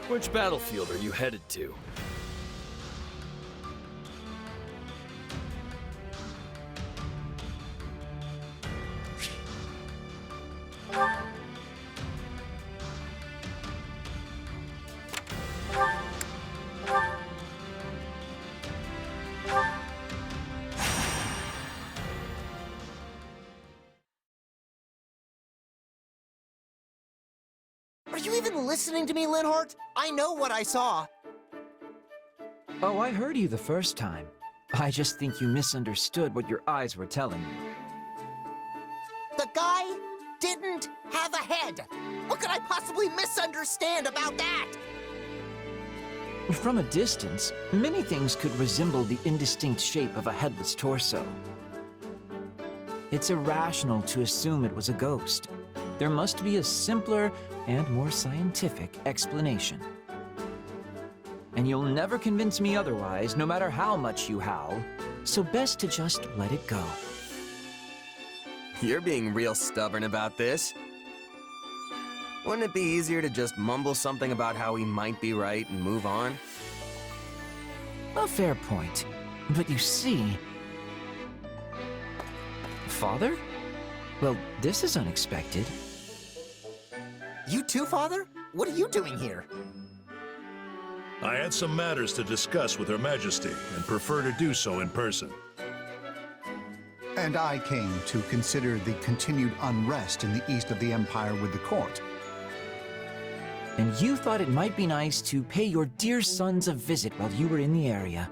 Which battlefield are you headed to? Are you even listening to me, Linhardt? I know what I saw. Oh, I heard you the first time. I just think you misunderstood what your eyes were telling you. The guy didn't have a head. What could I possibly misunderstand about that? From a distance, many things could resemble the indistinct shape of a headless torso. It's irrational to assume it was a ghost. There must be a simpler and more scientific explanation. And you'll never convince me otherwise, no matter how much you howl, so best to just let it go. You're being real stubborn about this. Wouldn't it be easier to just mumble something about how he might be right and move on? A fair point. But you see... Father? Well, this is unexpected. You too, Father? What are you doing here? I had some matters to discuss with Her Majesty and prefer to do so in person. And I came to consider the continued unrest in the east of the Empire with the court. And you thought it might be nice to pay your dear sons a visit while you were in the area.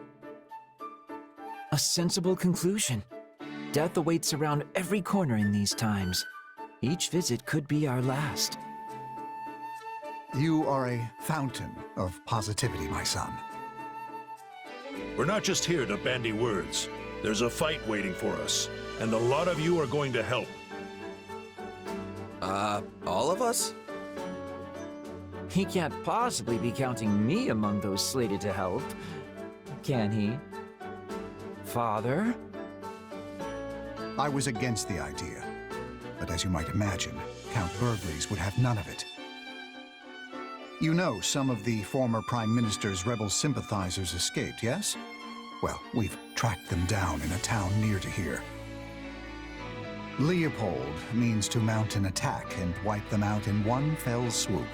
A sensible conclusion. Death awaits around every corner in these times. Each visit could be our last. You are a fountain of positivity, my son. We're not just here to bandy words. There's a fight waiting for us, and a lot of you are going to help. All of us? He can't possibly be counting me among those slated to help, can he? Father? I was against the idea, but as you might imagine, Count Bergliez would have none of it. You know some of the former Prime Minister's rebel sympathizers escaped, yes? Well, we've tracked them down in a town near to here. Leopold means to mount an attack and wipe them out in one fell swoop.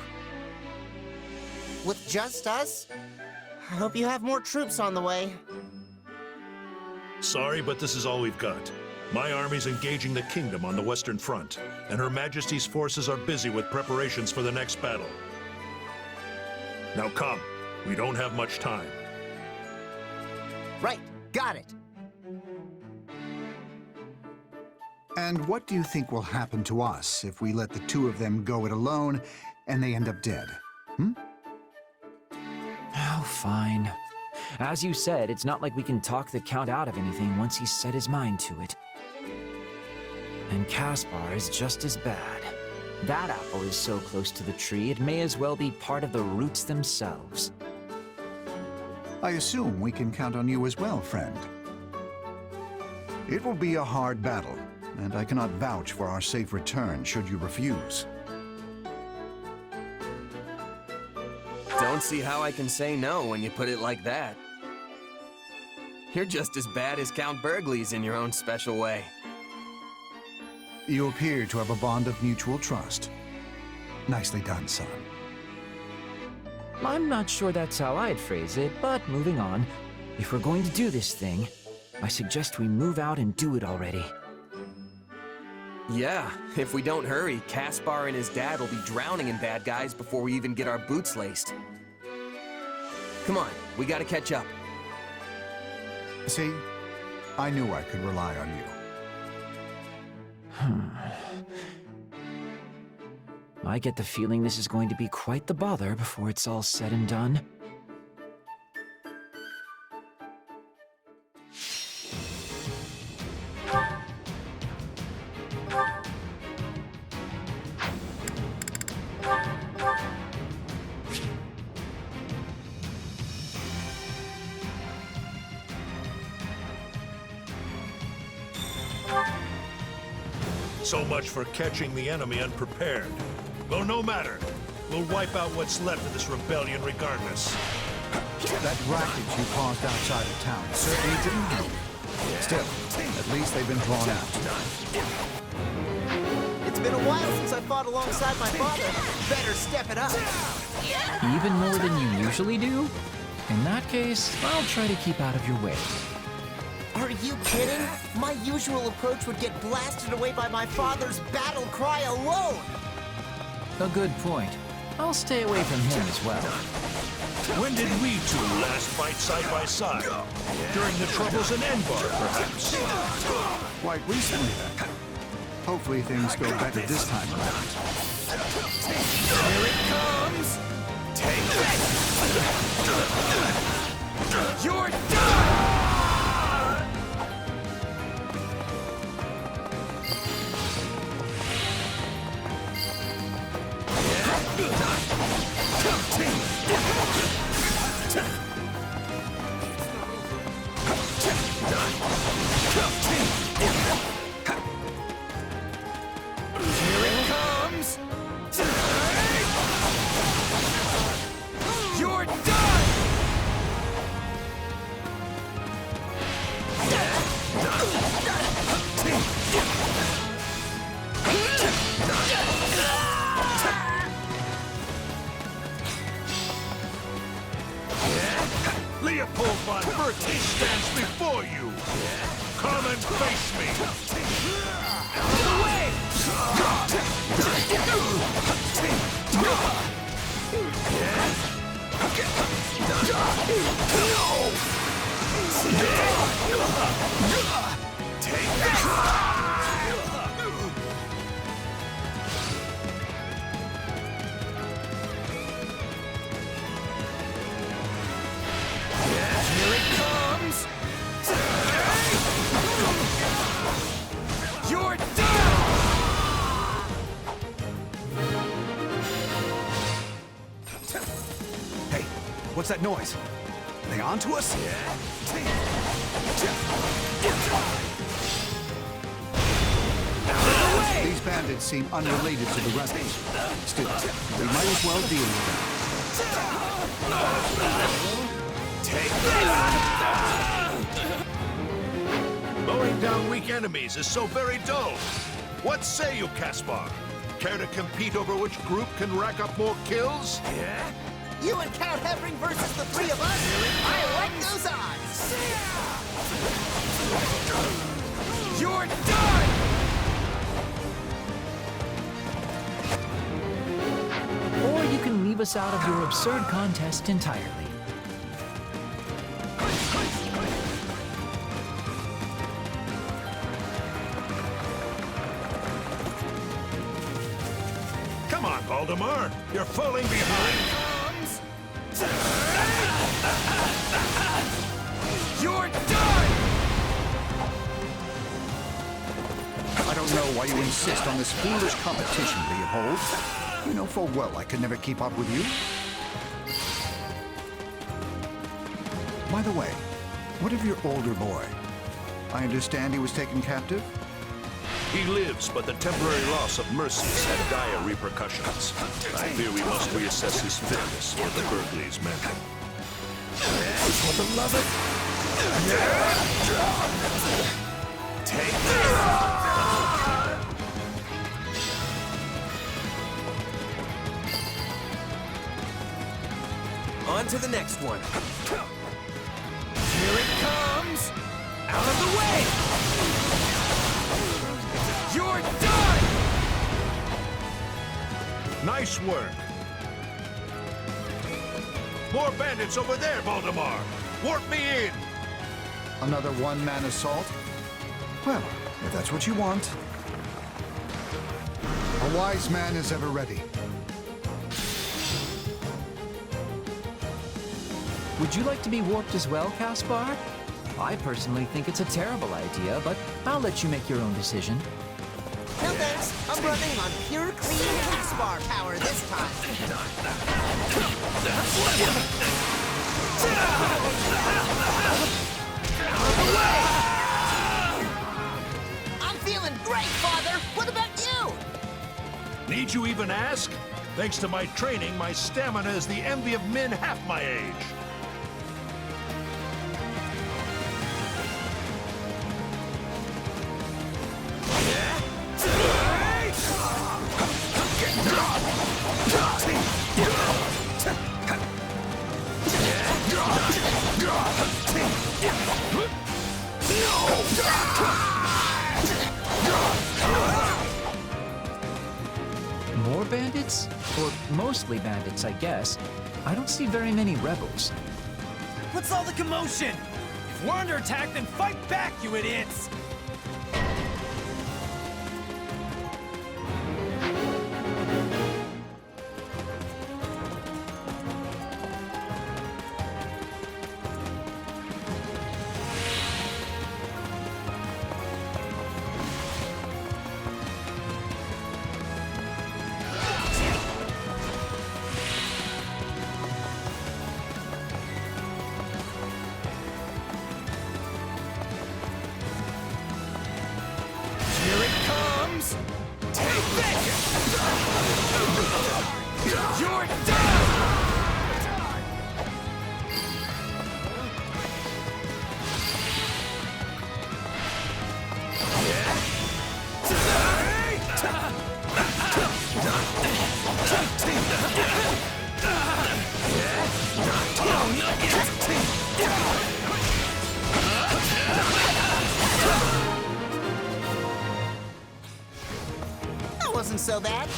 With just us? I hope you have more troops on the way. Sorry, but this is all we've got. My army's engaging the kingdom on the Western Front, and Her Majesty's forces are busy with preparations for the next battle. Now come, we don't have much time. Right, got it. And what do you think will happen to us if we let the two of them go it alone and they end up dead? Oh, fine. As you said, it's not like we can talk the Count out of anything once he's set his mind to it. And Caspar is just as bad. That apple is so close to the tree, it may as well be part of the roots themselves. I assume we can count on you as well, friend. It will be a hard battle, and I cannot vouch for our safe return should you refuse. Don't see how I can say no when you put it like that. You're just as bad as Count Bergliez in your own special way. You appear to have a bond of mutual trust. Nicely done, son. I'm not sure that's how I'd phrase it, but moving on. If we're going to do this thing, I suggest we move out and do it already. Yeah, if we don't hurry, Caspar and his dad will be drowning in bad guys before we even get our boots laced. Come on, we gotta catch up. See? I knew I could rely on you. I get the feeling this is going to be quite the bother before it's all said and done. So much for catching the enemy unprepared. Well, no matter. We'll wipe out what's left of this rebellion regardless. That racket you caused outside of town certainly didn't help. Still, at least they've been drawn out. It's been a while since I fought alongside my father. Better step it up. Even more than you usually do? In that case, I'll try to keep out of your way. Are you kidding? My usual approach would get blasted away by my father's battle cry alone. A good point. I'll stay away from him as well. When did we two last fight side by side? During the troubles in Enbar, perhaps? Quite recently, then. Hopefully things go better this time around. Here it comes! Take this! You're done! Here it comes! You're done! Leopold von Berkeley stands before you! Come and face me! Out of the way! Take that! Here it comes! You're done! Hey, what's that noise? Are they on to us? These bandits seem unrelated to the rebels. Still, we might as well deal with them. Take this! Mowing down weak enemies is so very dull. What say you, Caspar? Care to compete over which group can rack up more kills? You and Count Hevering versus the three of us? I like those odds! You're done! Or you can leave us out of your absurd contest entirely. Come on, Valdemar. You're falling behind. You're done! I don't know why you insist on this foolish competition, Leopold. You know full well I could never keep up with you. By the way, what of your older boy? I understand he was taken captive? He lives, but the temporary loss of Mercy's had dire repercussions. I fear we must reassess his fitness for the Berkeley's mantle. For the love of... Take this! On to the next one. Here it comes! Out of the way! You're done! Nice work. More bandits over there, Valdemar. Warp me in. Another one-man assault? Well, if that's what you want. A wise man is ever ready. Would you like to be warped as well, Caspar? I personally think it's a terrible idea, but I'll let you make your own decision. No thanks. I'm running on pure, clean Caspar power this time. I'm feeling great, Father. What about you? Need you even ask? Thanks to my training, my stamina is the envy of men half my age. More bandits? Or mostly bandits, I guess. I don't see very many rebels. What's all the commotion? If we're under attack, then fight back, you idiots! You're done! That wasn't so bad.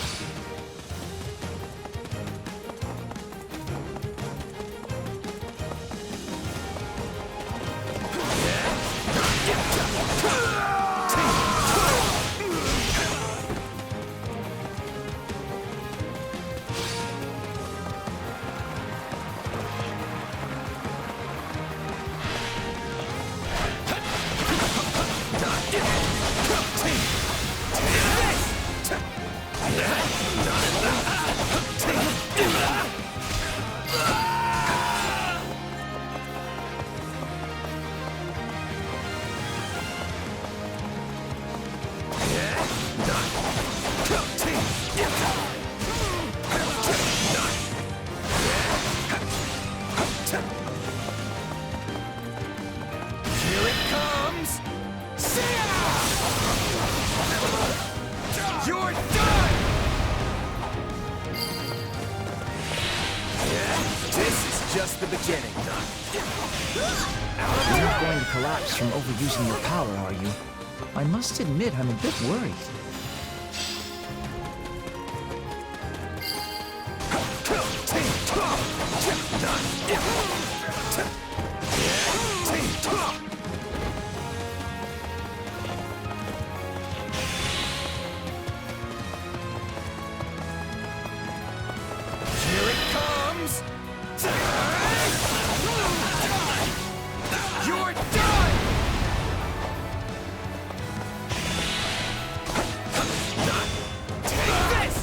Just the beginning. You're not going to collapse from overusing your power, are you? I must admit, I'm a bit worried. Here it comes! You're done! Take this!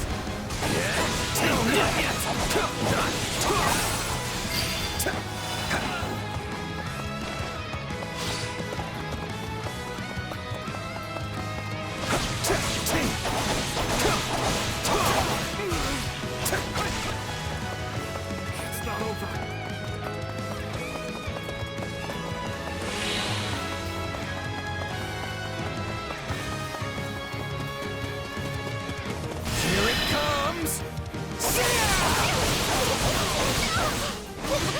It's not over. Here it comes!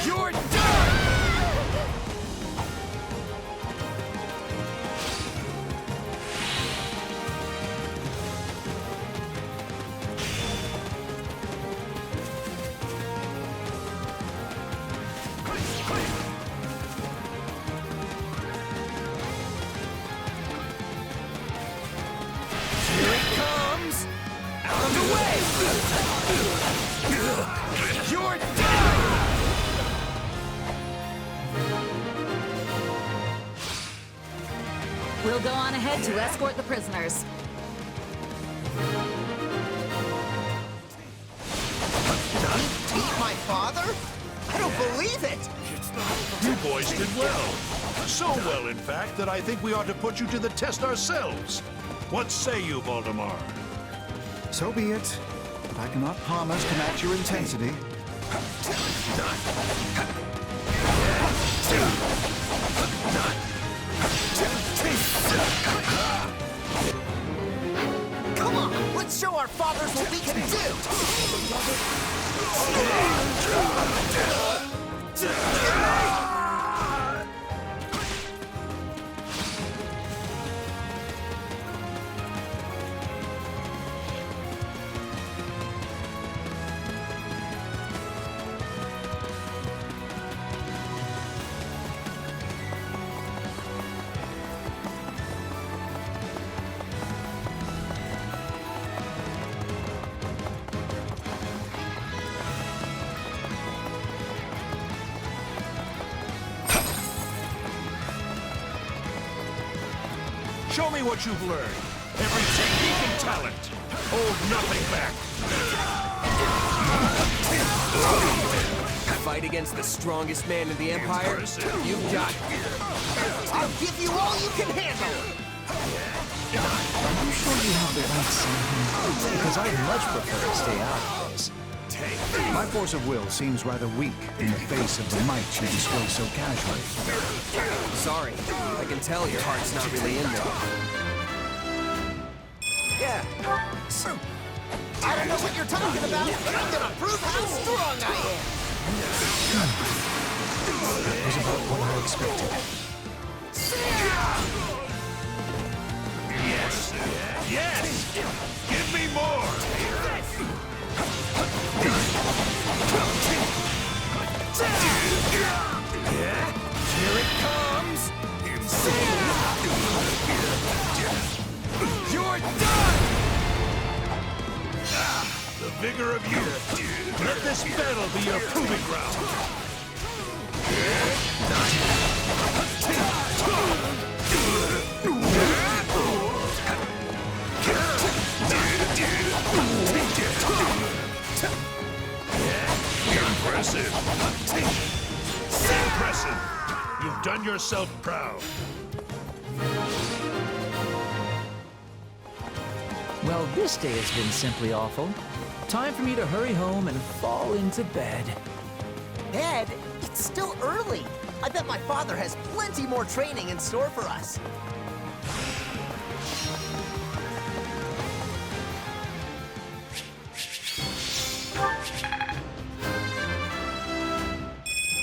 You're done! Here it comes! Out of the way! You're done! We'll go on ahead to escort the prisoners. Beat my father? I don't believe it! You boys did well. So well, in fact, that I think we ought to put you to the test ourselves. What say you, Voldemar? So be it. but I cannot promise to match your intensity. Come on, let's show our fathers what we can do! Show me what you've learned. Every technique and talent. Hold nothing back. Fight against the strongest man in the Empire? You've got it. I'll give you all you can handle! Are you sure you have the right son? Because I'd much prefer to stay out of this. My force of will seems rather weak in the face of the might you display so casually. Sorry, I can tell your heart's not really in there. Yeah. I don't know what you're talking about, but I'm gonna prove how strong I am! That was about what I expected. Yes! Yes! Give me more! Here it comes! You're done! The vigor of youth. Let this battle be your proving ground. Impressive. Impressive. You've done yourself proud. Well, this day has been simply awful. Time for me to hurry home and fall into bed. Ed, it's still early. I bet my father has plenty more training in store for us.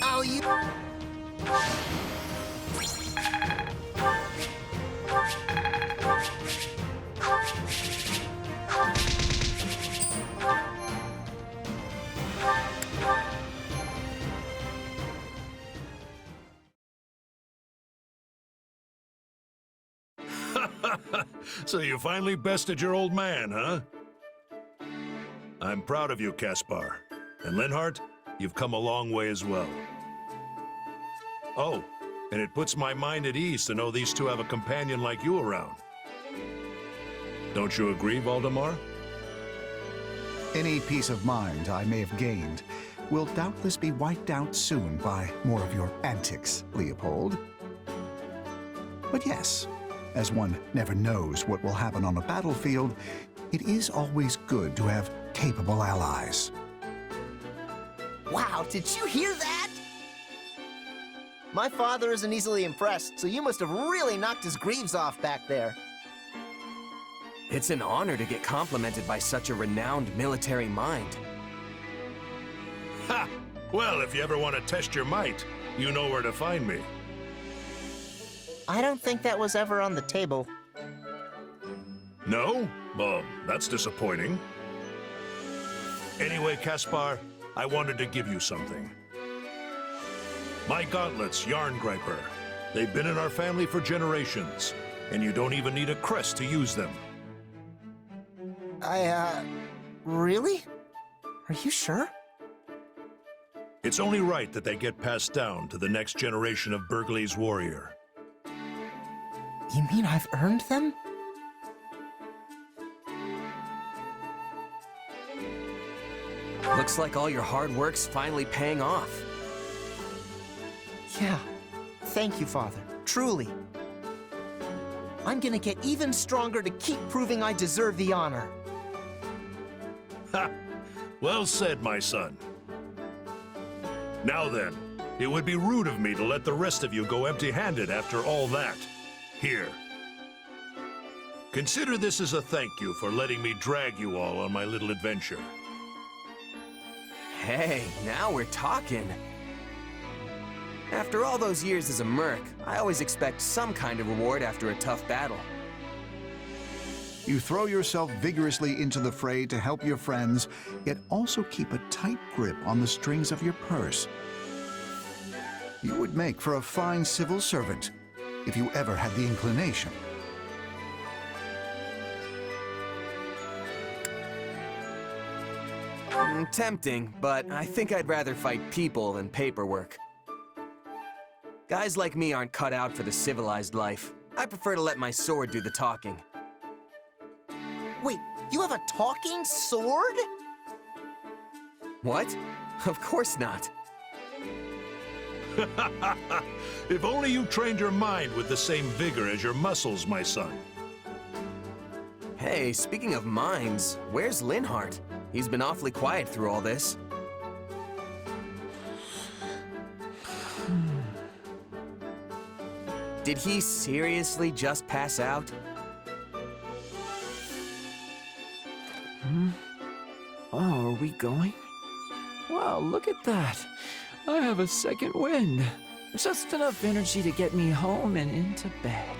Oh, you... So you finally bested your old man, huh? I'm proud of you, Caspar. And Linhardt, you've come a long way as well. Oh, and it puts my mind at ease to know these two have a companion like you around. Don't you agree, Valdemar? Any peace of mind I may have gained will doubtless be wiped out soon by more of your antics, Leopold. But yes, as one never knows what will happen on a battlefield, it is always good to have capable allies. Wow, did you hear that? My father isn't easily impressed, so you must have really knocked his greaves off back there. It's an honor to get complimented by such a renowned military mind. Ha! Well, if you ever want to test your might, you know where to find me. I don't think that was ever on the table. No? Well, that's disappointing. Anyway, Caspar, I wanted to give you something. My gauntlets, Yarn Griper. They've been in our family for generations, and you don't even need a crest to use them. Really? Are you sure? It's only right that they get passed down to the next generation of Berkeley's warrior. You mean I've earned them? Looks like all your hard work's finally paying off. Yeah. Thank you, Father. Truly. I'm gonna get even stronger to keep proving I deserve the honor. Ha! Well said, my son. Now then, it would be rude of me to let the rest of you go empty-handed after all that. Here. Consider this as a thank you for letting me drag you all on my little adventure. Hey, now we're talking. After all those years as a merc, I always expect some kind of reward after a tough battle. You throw yourself vigorously into the fray to help your friends, yet also keep a tight grip on the strings of your purse. You would make for a fine civil servant, if you ever had the inclination. Tempting, but I think I'd rather fight people than paperwork. Guys like me aren't cut out for the civilized life. I prefer to let my sword do the talking. Wait, you have a talking sword? What? Of course not. If only you trained your mind with the same vigor as your muscles, my son. Hey, speaking of minds, where's Linhardt? He's been awfully quiet through all this. Did he seriously just pass out? Oh, are we going? Wow, look at that. I have a second wind. Just enough energy to get me home and into bed.